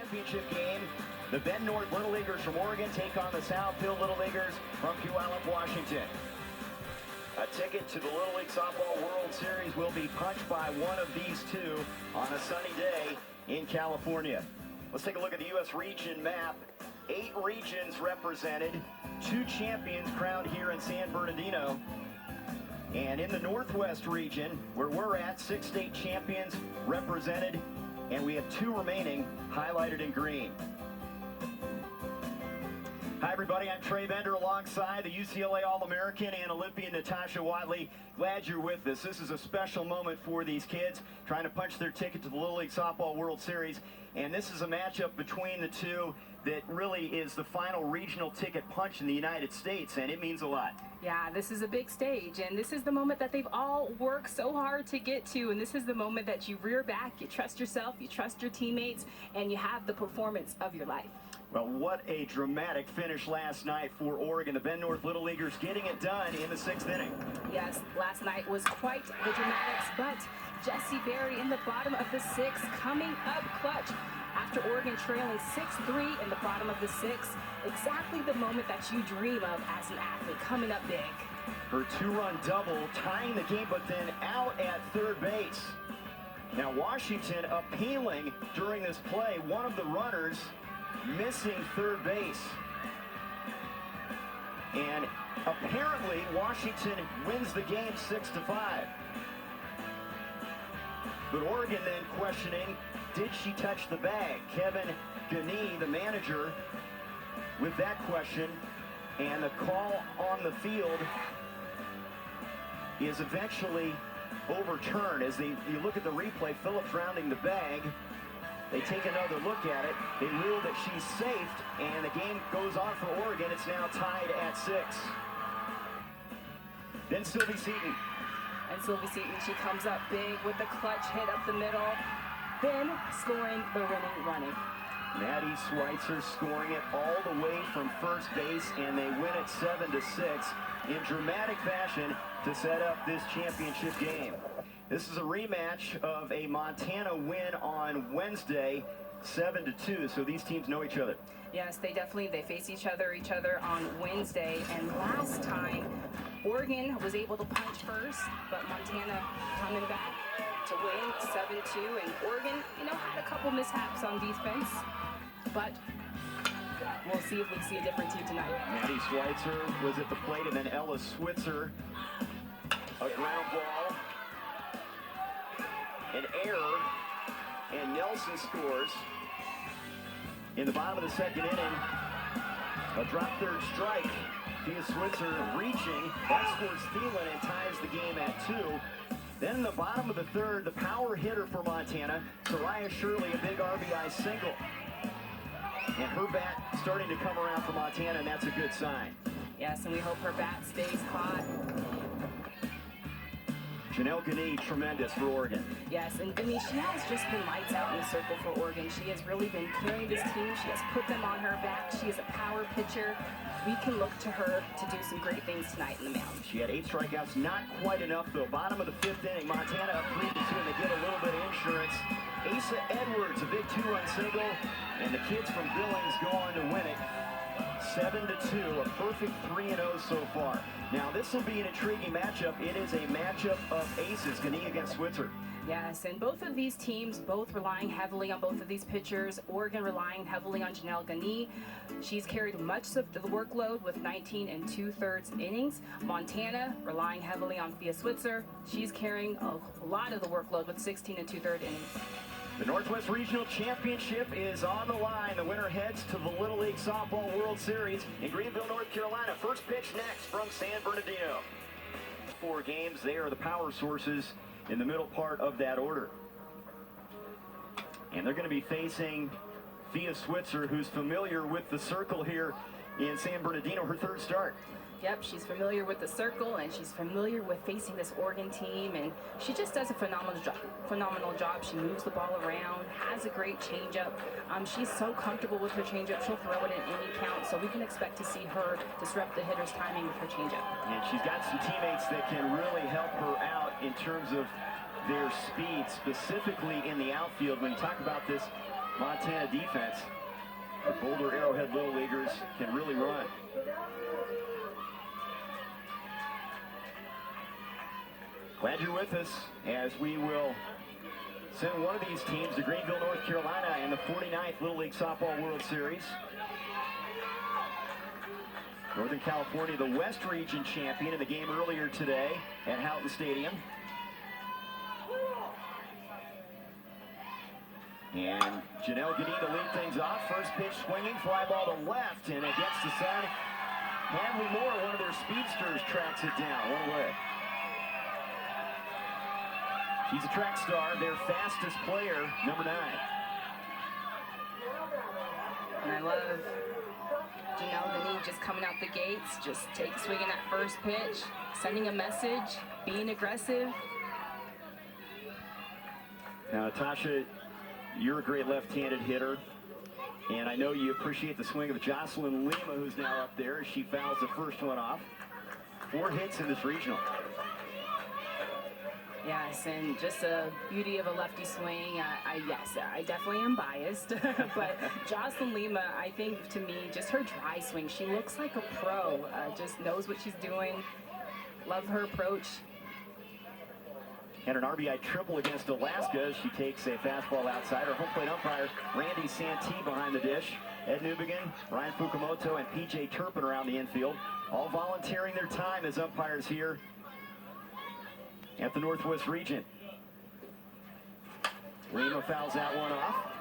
championship game. The Bend North Little Leaguers from Oregon take on the Southfield Little Leaguers from Puyallup, Washington. A ticket to the Little League Softball World Series will be punched by one of these two on a sunny day in California. Let's take a look at the U.S. region map. 8 regions represented, 2 champions crowned here in San Bernardino. And in the Northwest region, where we're at, 6 state champions represented, and we have 2 remaining highlighted in green. Hi everybody, I'm Trey Bender alongside the UCLA All-American and Olympian Natasha Watley. Glad you're with us. This is a special moment for these kids trying to punch their ticket to the Little League Softball World Series. And this is a matchup between the two that really is the final regional ticket punch in the United States, and it means a lot. Yeah, this is a big stage, and this is the moment that they've all worked so hard to get to, and this is the moment that you rear back, you trust yourself, you trust your teammates, and you have the performance of your life. Well, what a dramatic finish last night for Oregon. The Bend North Little Leaguers getting it done in the 6th inning. Yes, last night was quite the dramatics, but Jesse Berry in the bottom of the 6th coming up clutch after Oregon trailing 6-3 in the bottom of the 6th. Exactly the moment that you dream of as an athlete, coming up big. Her 2-run double, tying the game, but then out at third base. Now Washington appealing during this play, one of the runners missing third base. And apparently Washington wins the game 6-5. But Oregon then questioning, did she touch the bag? Kevin Gani, the manager, with that question, and the call on the field is eventually overturned. As you look at the replay, Phillips rounding the bag. They take another look at it. They rule that she's safe, and the game goes on for Oregon. It's now tied at 6. Then Sylvie Seaton. And Sylvie Seaton, she comes up big with the clutch hit up the middle, then scoring the running. Maddie Schweitzer scoring it all the way from first base, and they win it 7-6 in dramatic fashion to set up this championship game. This is a rematch of a Montana win on Wednesday, 7-2, so these teams know each other. Yes, they face each other on Wednesday, and last time Oregon was able to punch first, but Montana coming back to win 7-2, and Oregon, had a couple mishaps on defense, but we'll see if we see a different team tonight. Maddie Schweitzer was at the plate, and then Ella Switzer, a ground ball, an error, and Nelson scores in the bottom of the 2nd inning. A drop third strike. Thea Switzer reaching, that scores Thielen and ties the game at 2. Then in the bottom of the 3rd, the power hitter for Montana, Soraya Shirley, a big RBI single. And her bat starting to come around for Montana, and that's a good sign. Yes, and we hope her bat stays hot. Janelle Gani, tremendous for Oregon. Yes, and Gani, she has just been lights out in the circle for Oregon. She has really been carrying this team. She has put them on her back. She is a power pitcher. We can look to her to do some great things tonight in the mound. She had 8 strikeouts, not quite enough though. Bottom of the 5th inning, Montana up 3-2, and they get a little bit of insurance. Asa Edwards, a big 2-run single, and the kids from Billings go on to win it 7-2, a perfect 3-0 so far. Now this will be an intriguing matchup. It is a matchup of aces, Gani against Switzer. Yes, and both of these teams, both relying heavily on both of these pitchers. Oregon relying heavily on Janelle Gani. She's carried much of the workload with 19 2/3 innings. Montana relying heavily on Thea Switzer. She's carrying a lot of the workload with 16 2/3 innings. The Northwest Regional Championship is on the line. The winner heads to the Little League Softball World Series in Greenville, North Carolina. First pitch next from San Bernardino. 4 games, they are the power sources in the middle part of that order. And they're going to be facing Thea Switzer, who's familiar with the circle here in San Bernardino, her 3rd start. Yep, she's familiar with the circle, and she's familiar with facing this Oregon team, and she just does a phenomenal job. She moves the ball around, has a great changeup. She's so comfortable with her changeup, she'll throw it in any count, so we can expect to see her disrupt the hitter's timing with her changeup. And she's got some teammates that can really help her out in terms of their speed, specifically in the outfield. When you talk about this Montana defense. The Boulder Arrowhead Little Leaguers can really run. Glad you're with us as we will send one of these teams to Greenville, North Carolina in the 49th Little League Softball World Series. Northern California, the West Region champion in the game earlier today at Houghton Stadium. And Janelle Gadeen to lead things off. First pitch swinging, fly ball to left, and against the sun, Hadley Moore, one of their speedsters, tracks it down, one away. She's a track star, their fastest player, number 9. And I love Janelle Gadeen just coming out the gates, just swinging that first pitch, sending a message, being aggressive. Now, Natasha, you're a great left-handed hitter, and I know you appreciate the swing of Jocelyn Lima, who's now up there as she fouls the first one off. 4 hits in this regional. Yes, and just a beauty of a lefty swing. Yes, I definitely am biased, but Jocelyn Lima, I think to me, just her dry swing, she looks like a pro, just knows what she's doing. Love her approach. And an RBI triple against Alaska. She takes a fastball outside. Her home plate umpire, Randy Santee, behind the dish. Ed Newbegin, Ryan Fukumoto, and PJ Turpin around the infield, all volunteering their time as umpires here at the Northwest Region. Lima fouls that one off.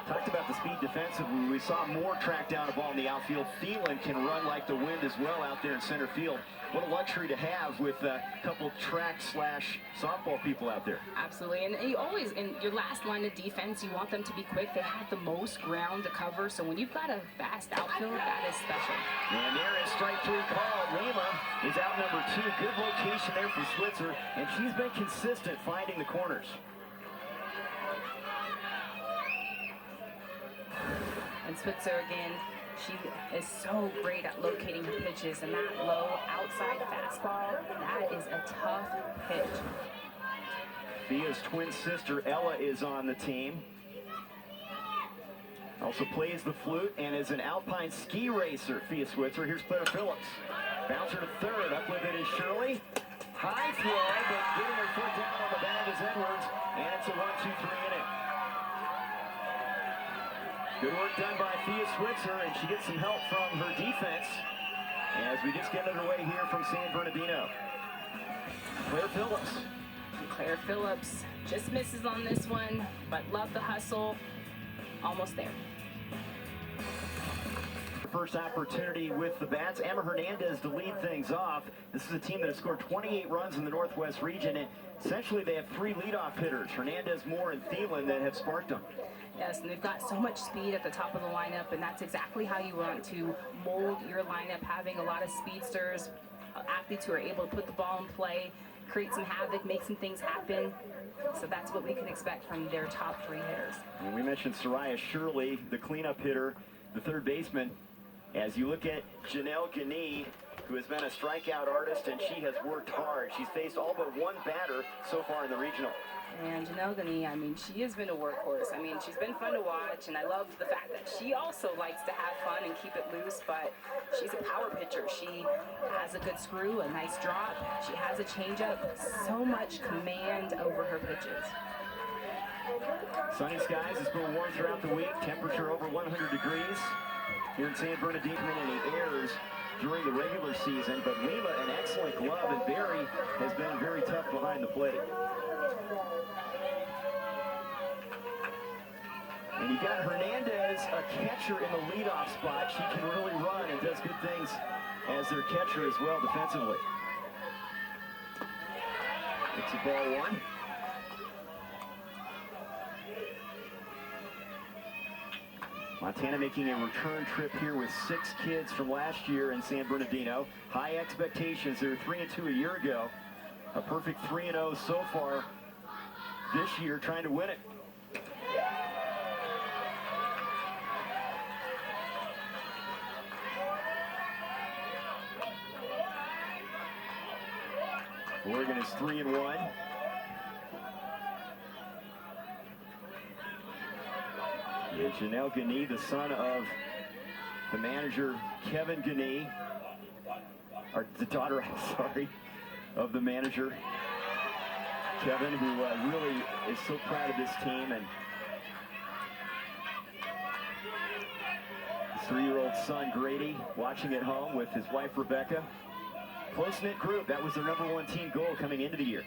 Talked about the speed defensively. We saw Moore track down a ball in the outfield. Thielen can run like the wind as well out there in center field. What a luxury to have with a couple track/softball people out there. Absolutely, and you always, in your last line of defense, you want them to be quick. They have the most ground to cover, so when you've got a fast outfield, that is special. And there is strike 3 called. Lima is out number 2. Good location there for Switzer, and she's been consistent finding the corners. And Switzer again, she is so great at locating her pitches, and that low outside fastball, that is a tough pitch. Fia's twin sister Ella is on the team. Also plays the flute and is an alpine ski racer, Fia Switzer. Here's Claire Phillips. Bouncer to third, up with it is Shirley. High throw, but getting her foot down on the bag is Edwards, and it's a 1-2-3 inning. Good work done by Fia Switzer, and she gets some help from her defense as we just get underway here from San Bernardino. Claire Phillips. And Claire Phillips just misses on this one, but love the hustle. Almost there. First opportunity with the bats. Emma Hernandez to lead things off. This is a team that has scored 28 runs in the Northwest region, and essentially they have 3 leadoff hitters, Hernandez, Moore, and Thielen, that have sparked them. Yes, and they've got so much speed at the top of the lineup, and that's exactly how you want to mold your lineup, having a lot of speedsters, athletes who are able to put the ball in play, create some havoc, make some things happen. So that's what we can expect from their top 3 hitters. And we mentioned Soraya Shirley, the cleanup hitter, the third baseman. As you look at Janelle Gadeen, who has been a strikeout artist, and she has worked hard. She's faced all but 1 batter so far in the regional. And Janelle Gadeen, I mean, she has been a workhorse. I mean, she's been fun to watch, and I love the fact that she also likes to have fun and keep it loose, but she's a power pitcher. She has a good screw, a nice drop. She has a changeup, so much command over her pitches. Sunny skies. It's been warm throughout the week. Temperature over 100 degrees here in San Bernardino, and the airs during the regular season. But Lima, an excellent glove, and Barry has been very tough behind the plate. And you got Hernandez, a catcher in the leadoff spot. She can really run and does good things as their catcher as well defensively. It's a ball 1. Montana making a return trip here with 6 kids from last year in San Bernardino. High expectations. They were 3-2 a year ago. A perfect 3-0 so far this year, trying to win it. Oregon is 3-1. Janelle Gagné, the son of the manager Kevin Gagné, or the daughter, sorry, of the manager Kevin, who really is so proud of this team, and his 3-year-old son Grady watching at home with his wife Rebecca. Close-knit group. That was their #1 team goal coming into the year.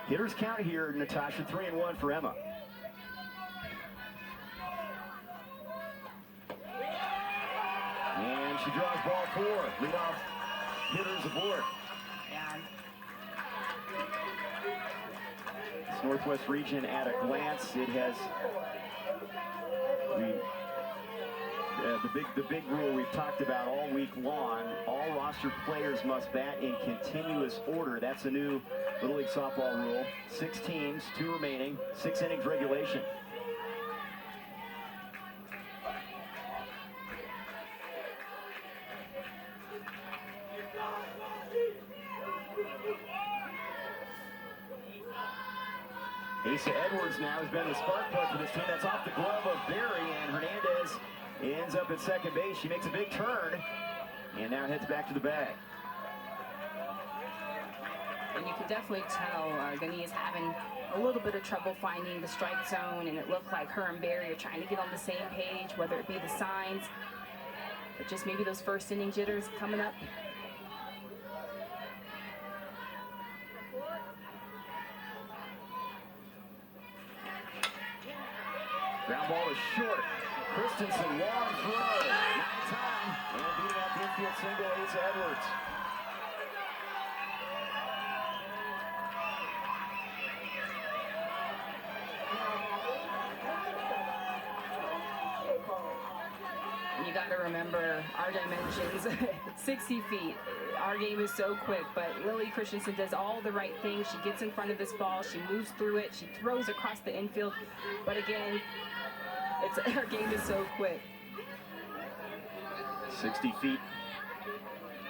Hitters count here, Natasha, 3-1 for Emma. And she draws ball 4. Leadoff hitters aboard. And This Northwest region at a glance, it has the big rule we've talked about all week long. All roster players must bat in continuous order. That's a new Little League softball rule. 6 teams, 2 remaining, 6 innings regulation. Asa Edwards now has been the spark plug for this team. That's off the glove of Berry, and Hernandez ends up at second base. She makes a big turn and now heads back to the bag. And you can definitely tell Gagné is having a little bit of trouble finding the strike zone, and it looked like her and Barry are trying to get on the same page, whether it be the signs, but just maybe those first inning jitters coming up. Ground ball is short. Christensen, long throw, not in time, and beating out the infield single, Asa Edwards. You got to remember our dimensions, 60 feet. Our game is so quick, but Lily Christensen does all the right things. She gets in front of this ball, she moves through it, she throws across the infield. But again, her game is so quick. 60 feet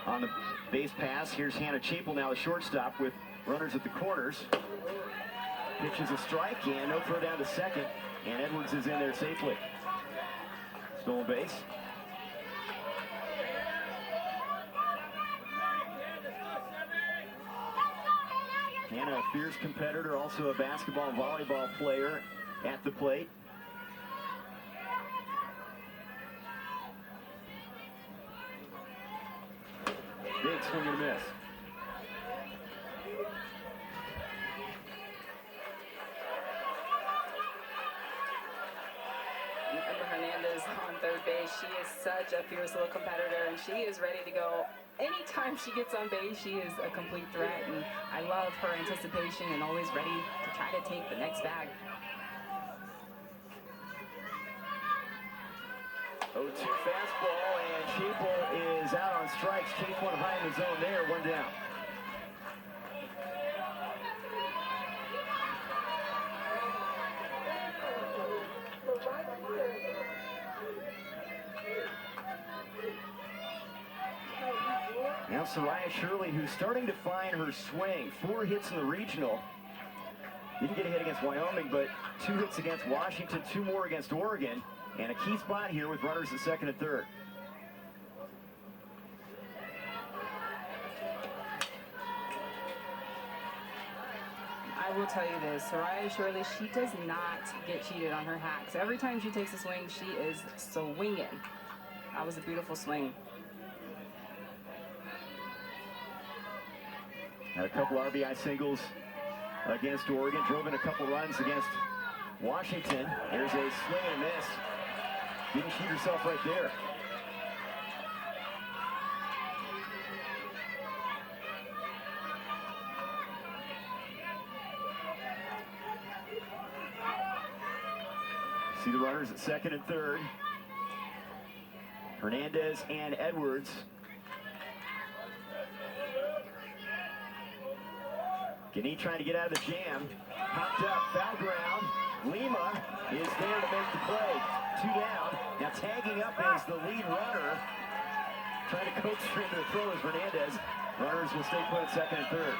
on the base pass. Here's Hannah Chapel, now the shortstop with runners at the corners. Pitches a strike and no throw down to second, and Edwards is in there safely. Stolen base. Hannah, a fierce competitor, also a basketball and volleyball player at the plate. Big swing and a miss. Emma Hernandez on third base. She is such a fierce little competitor, and she is ready to go. Anytime she gets on base, she is a complete threat, and I love her anticipation and always ready to try to take the next bag. 0-2 fastball, and Chapel is out on strikes. Chase one high in the zone there, 1 down. Now Soraya Shirley, who's starting to find her swing. 4 hits in the regional. Didn't get a hit against Wyoming, but 2 hits against Washington, 2 more against Oregon. And a key spot here with runners at second and third. I will tell you this, Soraya Shirley, she does not get cheated on her hacks. Every time she takes a swing, she is swinging. That was a beautiful swing. Had a couple RBI singles against Oregon, drove in a couple runs against Washington. There's a swing and a miss. Didn't cheat herself right there. See the runners at second and third. Hernandez and Edwards. Gani trying to get out of the jam. Popped up, foul ground. Lima is there to make the play. 2 down. Now tagging up is the lead runner. Trying to coax her into the throw is Hernandez. Runners will stay put at second and third.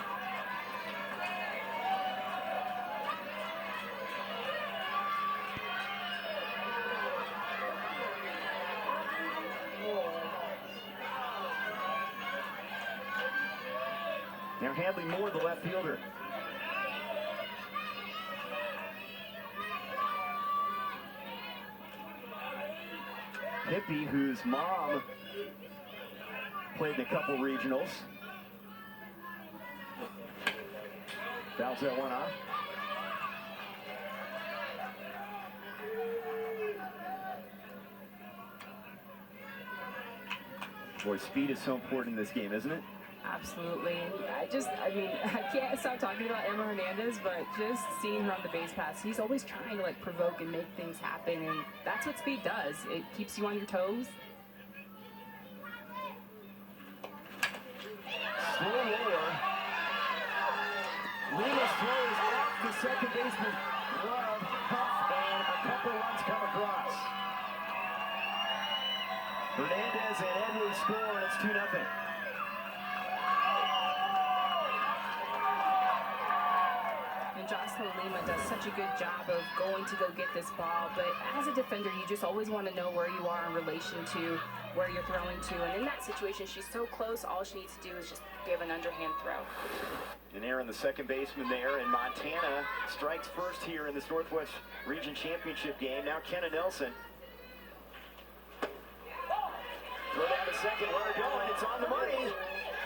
Now Hadley Moore, the left fielder. Hippie, whose mom played in a couple regionals. Fouls that one off. Boy, speed is so important in this game, isn't it? Absolutely. I can't stop talking about Emma Hernandez, but just seeing her on the base pass, he's always trying to like provoke and make things happen, and that's what speed does. It keeps you on your toes. Slow roller. Lima's throw is off the second baseman. Glove, Huff, and a couple runs come across. Hernandez and Edwards score, and it's 2-0. Jocelyn Lima does such a good job of going to go get this ball, but as a defender, you just always want to know where you are in relation to where you're throwing to, and in that situation, she's so close, all she needs to do is just give an underhand throw. And Aaron, the second baseman there, and Montana strikes first here in this Northwest Region Championship game. Now Kenna Nelson. Throw down to second, runner going, it's on the money.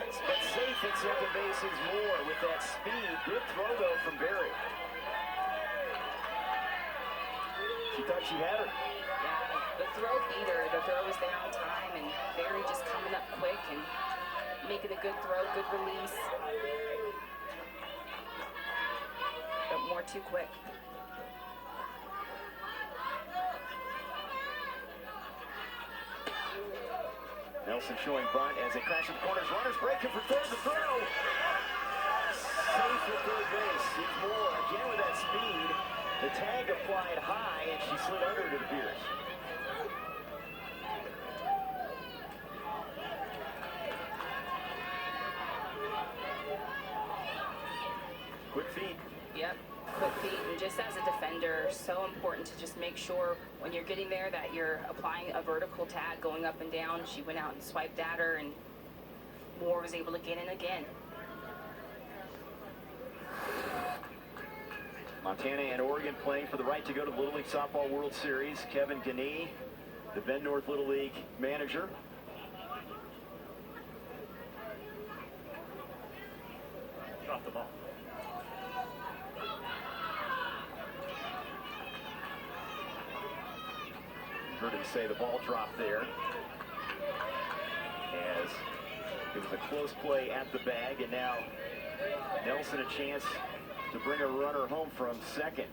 But safe at second base is Moore with that speed. Good throw, though, from Barry. She thought she had her. Yeah, the throw beat her. The throw was there on time, and Barry just coming up quick and making a good throw, good release. But Moore too quick. Nelson showing bunt as they crash in the corners. Runners breaking for third. The throw. Safe at third base. It's Moore again with that speed. The tag applied high, and she slid under it, it appears. Quick feet. Yep. Quick feet, and just as a defender, so important to just make sure when you're getting there that you're applying a vertical tag going up and down. She went out and swiped at her, and Moore was able to get in again. Montana and Oregon playing for the right to go to the Little League Softball World Series. Kevin Gani, the Bend North Little League manager. Drop the ball. Heard him say the ball dropped there, as it was a close play at the bag, and now Nelson a chance to bring a runner home from second,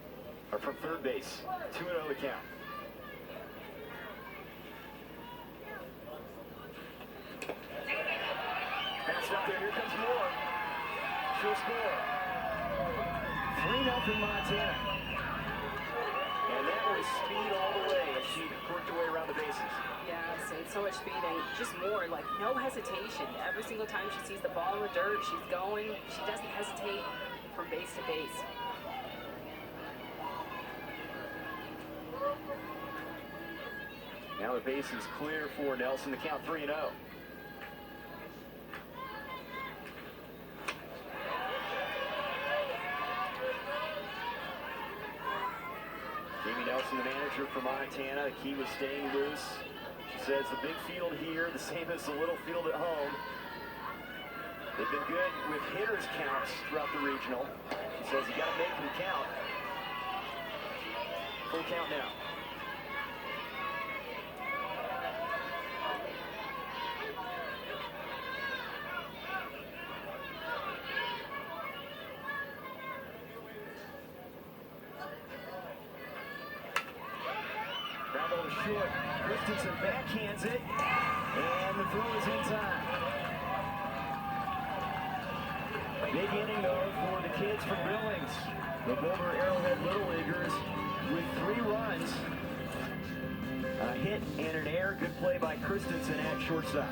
or from third base. 2-0 the count. Pass up there, here comes Moore. She'll score. 3-0 Montana. And that was speed all the way as she worked her way around the bases. Yes, and so much speed, and just Moore, like, no hesitation. Every single time she sees the ball in the dirt, she's going. She doesn't hesitate from base to base. Now the base is clear for Nelson. The count 3-0. Jamie Nelson, the manager for Montana. The key was staying loose. She says the big field here, the same as the little field at home. They've been good with hitters counts throughout the regional. She says you got to make them count. Full count now. Ground ball is short. Christensen backhands it, and the throw is in time. Big inning, though, for the kids from Billings. The Boulder Arrowhead Little Leaguers with 3 runs, a hit and an error. Good play by Christensen at shortstop.